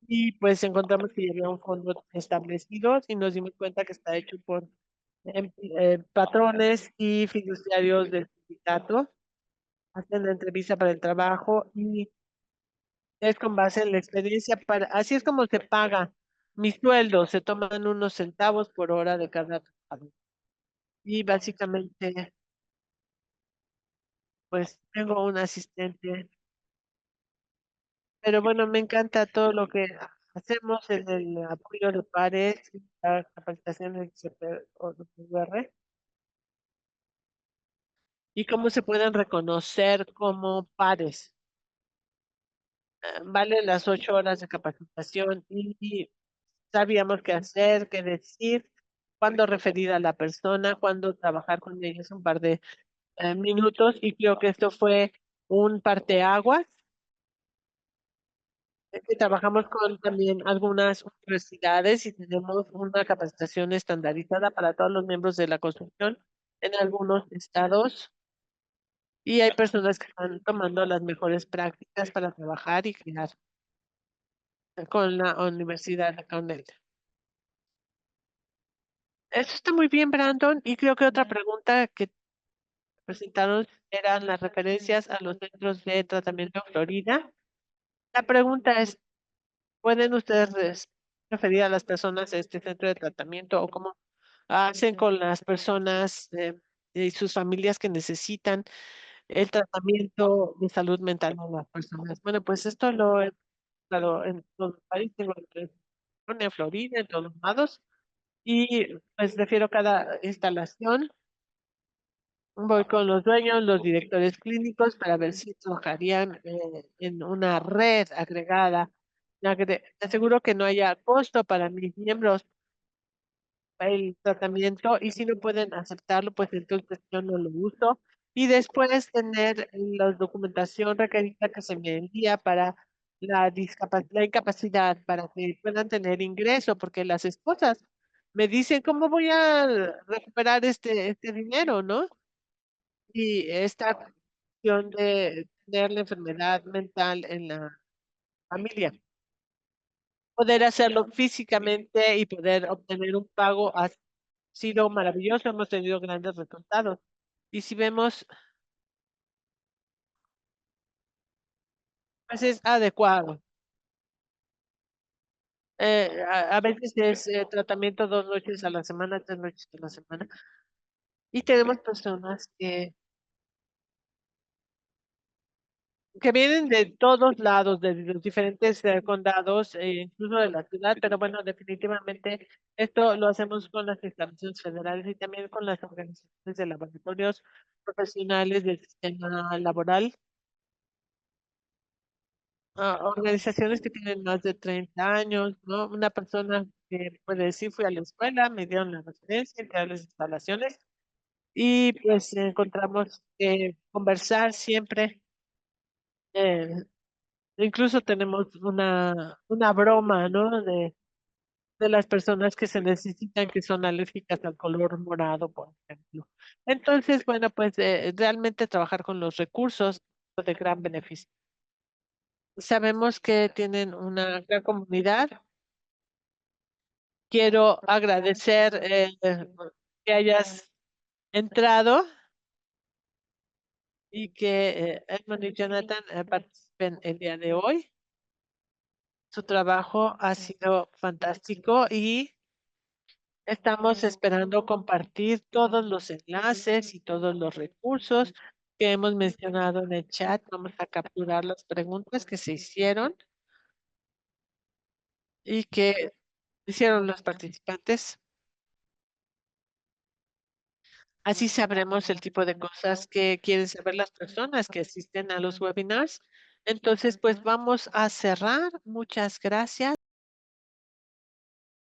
A: y pues encontramos que ya había un fondo establecido y nos dimos cuenta que está hecho por patrones y fiduciarios del sindicato. Hacen la entrevista para el trabajo y es con base en la experiencia para, así es como se paga mi sueldo, se toman unos centavos por hora de cada trabajador. Y básicamente, pues tengo un asistente, pero bueno, me encanta todo lo que hacemos en el apoyo de pares, la capacitación del CP o WR, y cómo se pueden reconocer como pares. Vale las 8 horas de capacitación y sabíamos qué hacer, qué decir, cuándo referir a la persona, cuándo trabajar con ellos un par de minutos y creo que esto fue un parteaguas. Que trabajamos con también algunas universidades y tenemos una capacitación estandarizada para todos los miembros de la construcción en algunos estados y hay personas que están tomando las mejores prácticas para trabajar y crear con la Universidad de Cornell. Eso está muy bien, Brandon. Y creo que otra pregunta que presentaron eran las referencias a los centros de tratamiento en Florida. La pregunta es, ¿pueden ustedes referir a las personas a este centro de tratamiento o cómo hacen con las personas y sus familias que necesitan el tratamiento de salud mental de las personas? Bueno, pues esto lo he dado en todo el país, tengo en Florida, en todos lados, y pues refiero cada instalación. Voy con los dueños, los directores clínicos para ver si trabajarían en una red agregada. Te aseguro que no haya costo para mis miembros el tratamiento y si no pueden aceptarlo, pues entonces yo no lo uso. Y después tener la documentación requerida que se me envía para la incapacidad, para que puedan tener ingreso, porque las esposas me dicen, ¿cómo voy a recuperar este dinero, no? Y esta cuestión de tener la enfermedad mental en la familia. poder hacerlo físicamente y poder obtener un pago ha sido maravilloso, hemos tenido grandes resultados. Y si vemos, pues es adecuado. A veces es tratamiento 2 noches a la semana, 3 noches a la semana. Y tenemos personas que vienen de todos lados, de los diferentes condados, incluso de la ciudad, pero bueno, definitivamente esto lo hacemos con las instalaciones federales y también con las organizaciones de laboratorios profesionales del sistema laboral, organizaciones que tienen más de 30 años, ¿no? Una persona que puede decir, fui a la escuela, me dieron la referencia, entré a las instalaciones y pues encontramos que conversar siempre. eh, Incluso tenemos una broma, ¿no? De las personas que se necesitan, que son alérgicas al color morado, por ejemplo. Entonces, bueno, pues realmente trabajar con los recursos es de gran beneficio. Sabemos que tienen una gran comunidad. Quiero agradecer que hayas entrado y que Edmund y Jonathan participen el día de hoy. Su trabajo ha sido fantástico y estamos esperando compartir todos los enlaces y todos los recursos que hemos mencionado en el chat. Vamos a capturar las preguntas que se hicieron y que hicieron los participantes. Así sabremos el tipo de cosas que quieren saber las personas que asisten a los webinars. Entonces, pues vamos a cerrar. Muchas gracias.